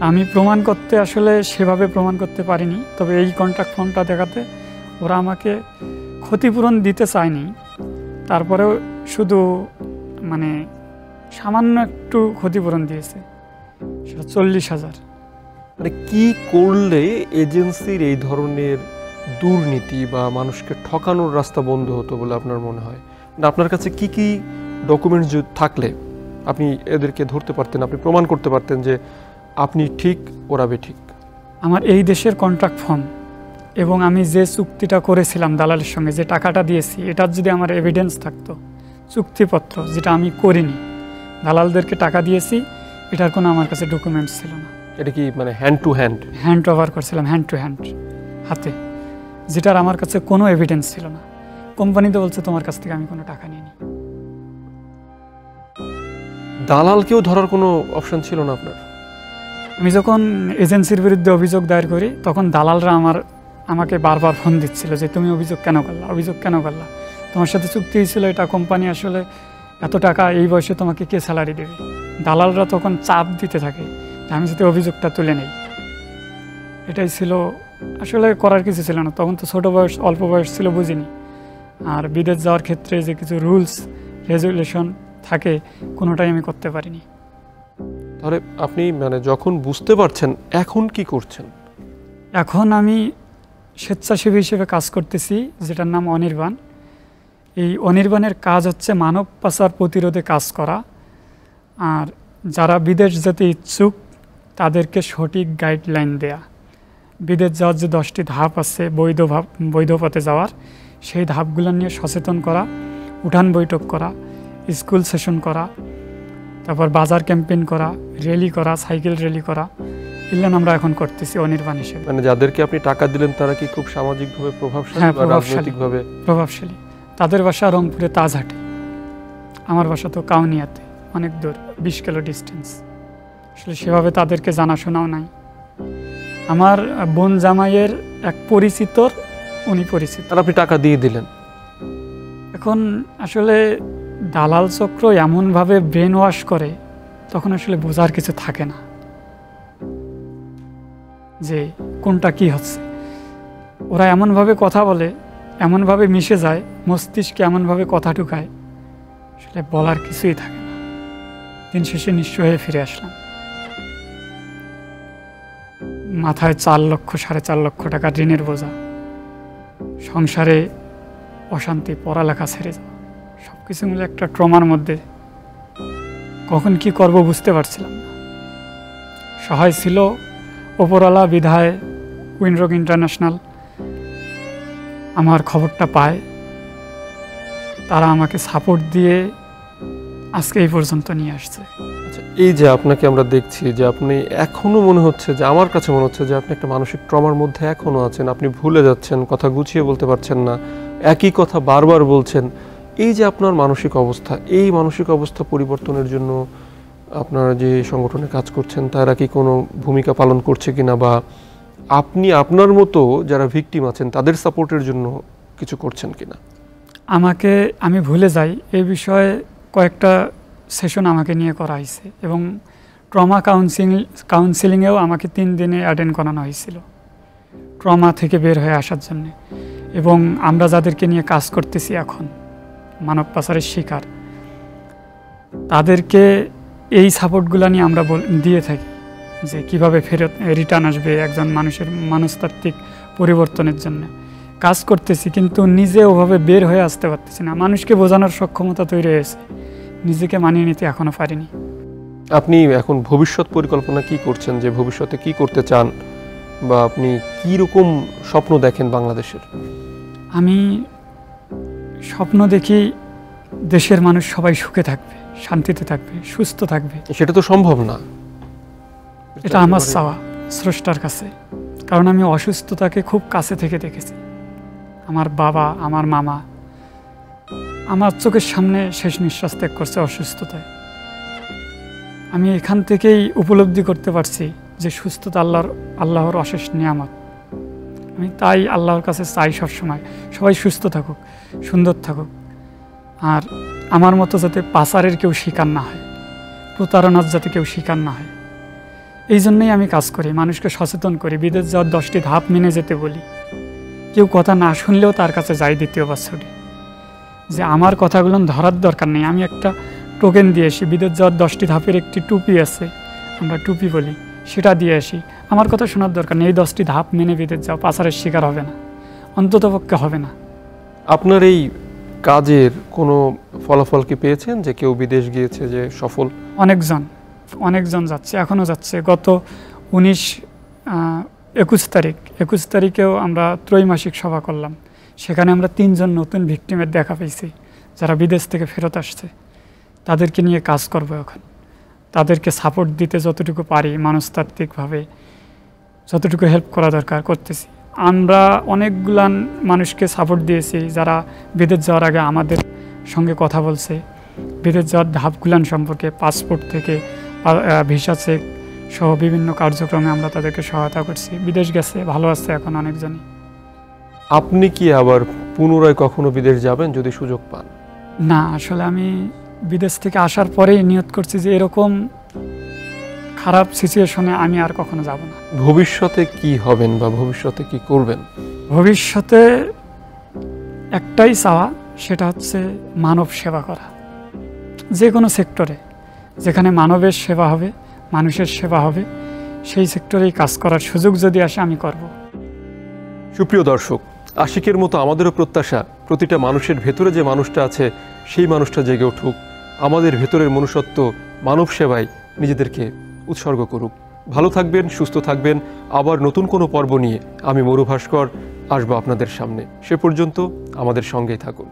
আমি প্রমাণ করতে আসলে সেভাবে প্রমাণ করতে পারিনি, তবে এই কন্ট্রাক্ট ফর্মটা দেখাতে ওরা আমাকে ক্ষতিপূরণ দিতে চায়নি, তারপরেও শুধু মানে সামান্য একটু ক্ষতিপূরণ দিয়েছে, সেটা 40,000। মানে কি করলে এজেন্সির এই ধরনের দুর্নীতি বা মানুষকে ঠকানোর রাস্তা বন্ধ হতো বলে আপনার মনে হয়? না আপনার কাছে কি কি ডকুমেন্টস থাকলে আপনি এদেরকে ধরতে পারতেন, আপনি প্রমাণ করতে পারতেন যে আপনি ঠিক ওরা বেঠিক? আমার এই দেশের কন্ট্রাক্ট ফর্ম এবং আমি যে চুক্তিটা করেছিলাম দালালের সঙ্গে, যে টাকাটা দিয়েছি, এটার যদি আমার এভিডেন্স থাকতো, চুক্তিপত্র যেটা আমি করিনি, দালালদেরকে টাকা দিয়েছি, এটার কোনো আমার কাছে ডকুমেন্টস ছিল না। এটা কি মানে hand to hand? Hand over করছিলাম, হ্যান্ড টু হ্যান্ড, হাতে, যেটার আমার কাছে কোনো এভিডেন্স ছিল না। কোম্পানিতে বলছে তোমার কাছ থেকে আমি কোনো টাকা নিইনি। দালালকেও ধরার কোনো অপশন ছিল না আপনার? আমি যখন এজেন্সির বিরুদ্ধে অভিযোগ দায়ের করি, তখন দালালরা আমাকে বারবার ফোন দিচ্ছিল যে তুমি অভিযোগ কেন করলা, অভিযোগ কেন করলা, তোমার সাথে চুক্তি হয়েছিল এটা, কোম্পানি আসলে এত টাকা এই বয়সে তোমাকে কে স্যালারি দেবে। দালালরা তখন চাপ দিতে থাকে যে আমি যাতে অভিযোগটা তুলে নেই। এটাই ছিল, আসলে করার কিছু ছিল না, তখন তো ছোটো বয়স, অল্প বয়স ছিল, বুঝিনি। আর বিদেশ যাওয়ার ক্ষেত্রে যে কিছু রুলস রেজুলেশন থাকে, কোনোটাই আমি করতে পারিনি। তাহলে আপনি মানে যখন বুঝতে পারছেন, এখন কি করছেন? এখন আমি স্বেচ্ছাসেবী হিসেবে কাজ করতেছি, যেটার নাম অনির্বাণ। এই অনির্বাণের কাজ হচ্ছে মানব পাচার প্রতিরোধে কাজ করা, আর যারা বিদেশ যেতে ইচ্ছুক তাদেরকে সঠিক গাইডলাইন দেয়া। বিদেশ যাওয়ার যে 10টি ধাপ আছে বৈধ পথে যাওয়ার, সেই ধাপগুলো নিয়ে সচেতন করা, উঠান বৈঠক করা, স্কুল সেশন করা, তারপর বাজার ক্যাম্পেইন করা, র্যালি করা, সাইকেল র্যালি করা, এগুলো আমরা এখন করতেছি অনির্বাণ হিসেবে। মানে যাদেরকে আপনি টাকা দিলেন তারা কি খুব সামাজিকভাবে প্রভাবশালী বা রাজনৈতিকভাবে প্রভাবশালী? তাদের বাসা রংপুরে তাজহাটে, আমার বাসা তো কাউনিয়াতে, অনেক দূর, 20 কিলো ডিস্টেন্স। আসলে সেভাবে তাদেরকে জানাশোনাও নাই। আমার বোন জামাইয়ের এক পরিচিত, উনি পরিচিত, আর আপনি টাকা দিয়ে দিলেন। এখন আসলে দালাল চক্র এমনভাবে ব্রেন ওয়াশ করে, তখন আসলে বোঝার কিছু থাকে না যে কোনটা কি হচ্ছে। ওরা এমনভাবে কথা বলে, এমনভাবে মিশে যায়, মস্তিষ্কে এমনভাবে কথা ঢুকায়, আসলে বলার কিছুই থাকে না। দিন শেষে নিঃস্ব হয়ে ফিরে আসলাম। মাথায় 4 লক্ষ 4.5 লক্ষ টাকা ঋণের বোঝা, সংসারে অশান্তি, পড়ালেখা ছেড়ে যাওয়া, সব কিছু মিলে একটা ট্রমার মধ্যে। কখন কি করব বুঝতে পারছিলাম না। সহায় ছিল ওপরওয়ালা, বিধায় উইনরক ইন্টারন্যাশনাল আমার খবরটা পায়, তারা আমাকে সাপোর্ট দিয়ে আজকে এই পর্যন্ত নিয়ে আসছে। আচ্ছা, এই যে আপনাকে আমরা দেখছি যে আপনি এখনো মনে হচ্ছে, যে আমার কাছে মনে হচ্ছে যে আপনি একটা মানসিক ট্রমার মধ্যে এখনো আছেন, আপনি ভুলে যাচ্ছেন, কথা গুছিয়ে বলতে পারছেন না, একই কথা বারবার বলছেন। এই যে আপনার মানসিক অবস্থা, এই মানসিক অবস্থা পরিবর্তনের জন্য আপনারা যে সংগঠনে কাজ করছেন তারা কি কোনো ভূমিকা পালন করছে কিনা, বা আপনি আপনার মতো যারা ভিকটিম আছেন তাদের সাপোর্টের জন্য কিছু করছেন কিনা? আমি ভুলে যাই এই বিষয়ে কয়েকটা সেশন আমাকে নিয়ে করা হয়েছে, এবং ট্রমা কাউন্সিলিংয়েও আমাকে 3 দিনে অ্যাটেন্ড করানো হয়েছিল ট্রমা থেকে বের হয়ে আসার জন্য। এবং আমরা যাদেরকে নিয়ে কাজ করতেছি এখন, মানব পাচারের শিকার, তাদেরকে এই সাপোর্টগুলো নিয়ে আমরা দিয়ে থাকি যে কিভাবে ফেরত রিটার্ন আসবে একজন মানুষের মনস্তাত্ত্বিক পরিবর্তনের জন্য। কাজ করতেছি, কিন্তু নিজে ওভাবে বের হয়ে আসতে পারতেছি না। মানুষকে বোঝানোর সক্ষমতা তৈরি হয়েছে, নিজেকে মানিয়ে নিতে এখনও পারিনি। আপনি এখন ভবিষ্যৎ পরিকল্পনা কি করছেন, যে ভবিষ্যতে কি করতে চান, বা আপনি কি রকম স্বপ্ন দেখেন বাংলাদেশের? আমি স্বপ্ন দেখি দেশের মানুষ সবাই সুখে থাকবে, শান্তিতে থাকবে, সুস্থ থাকবে। সেটা তো সম্ভব না। এটা আমার চাওয়া স্রষ্টার কাছে, কারণ আমি অসুস্থতাকে খুব কাছে থেকে দেখেছি। আমার বাবা, আমার মামা আমার চোখের সামনে শেষ নিঃশ্বাস ত্যাগ করছে অসুস্থতায়। আমি এখান থেকেই উপলব্ধি করতে পারছি যে সুস্থতা আল্লাহর অশেষ নিয়ামত। আমি তাই আল্লাহর কাছে চাই সবসময় সবাই সুস্থ থাকুক, সুন্দর থাকুক, আর আমার মতো যাতে পাচারের কেউ শিকার না হয়, প্রতারণার যাতে কেউ শিকার না হয়। এই জন্যই আমি কাজ করি, মানুষকে সচেতন করি, বিদেশ যাওয়ার 10টি ধাপ মেনে যেতে বলি। কেউ কথা না শুনলেও তার কাছে যাই দ্বিতীয় বছরে, যে আমার কথাগুলো ধরার দরকার নেই। আমি একটা টোকেন দিয়ে আসি, বিদেশ যাওয়ার 10টি ধাপের একটি টুপি আছে, আমরা টুপি বলি, সেটা দিয়ে আসি। আমার কথা শোনার দরকার নেই, এই 10টি ধাপ মেনে বিদেশ যাও, পাচারের শিকার হবে না, অন্ততপক্ষে হবে না। আপনার এই কাজের কোনো ফলাফল কি পেয়েছেন, যে কেউ বিদেশ গিয়েছে যে সফল? অনেকজন যাচ্ছে, এখনও যাচ্ছে। গত 21 তারিখেও আমরা ত্রৈমাসিক সভা করলাম। সেখানে আমরা 3 জন নতুন ভিকটিমের দেখা পেয়েছি, যারা বিদেশ থেকে ফেরত আসছে। তাদেরকে নিয়ে কাজ করব এখন, তাদেরকে সাপোর্ট দিতে যতটুকু পারি, মনস্তাত্ত্বিকভাবে যতটুকু হেল্প করা দরকার করতেছি। আমরা অনেকগুলান মানুষকে সাপোর্ট দিয়েছি, যারা বিদেশ যাওয়ার আগে আমাদের সঙ্গে কথা বলছে, বিদেশ যাওয়ার ধাপগুলান সম্পর্কে, পাসপোর্ট থেকে ভিসা চেক সহ বিভিন্ন কার্যক্রমে আমরা তাদেরকে সহায়তা করছি। বিদেশ গেছে, ভালো আছে এখন অনেকজনই। আপনি কি আবার পুনরায় কখনো বিদেশ যাবেন যদি সুযোগ পান? না, আসলে আমি বিদেশ থেকে আসার পরেই নিয়ত করছি যে এরকম খারাপ সিচুয়েশনে আমি আর কখনো যাব না। ভবিষ্যতে কি হবেন বা ভবিষ্যতে কি করবেন? ভবিষ্যতে একটাই চাওয়া, সেটা হচ্ছে মানব সেবা করা। যে কোনো সেক্টরে যেখানে মানবের সেবা হবে, মানুষের সেবা হবে, সেই সেক্টরেই কাজ করার সুযোগ যদি আসে আমি করব। সুপ্রিয় দর্শক, আশিকের মতো আমাদেরও প্রত্যাশা প্রতিটা মানুষের ভেতরে যে মানুষটা আছে সেই মানুষটা জেগে উঠুক, আমাদের ভেতরের মনুষ্যত্ব মানব সেবায় নিজেদেরকে উৎসর্গ করুক। ভালো থাকবেন, সুস্থ থাকবেন। আবার নতুন কোনো পর্ব নিয়ে আমি মরু ভাস্কর আসবো আপনাদের সামনে। সে পর্যন্ত আমাদের সঙ্গেই থাকুন।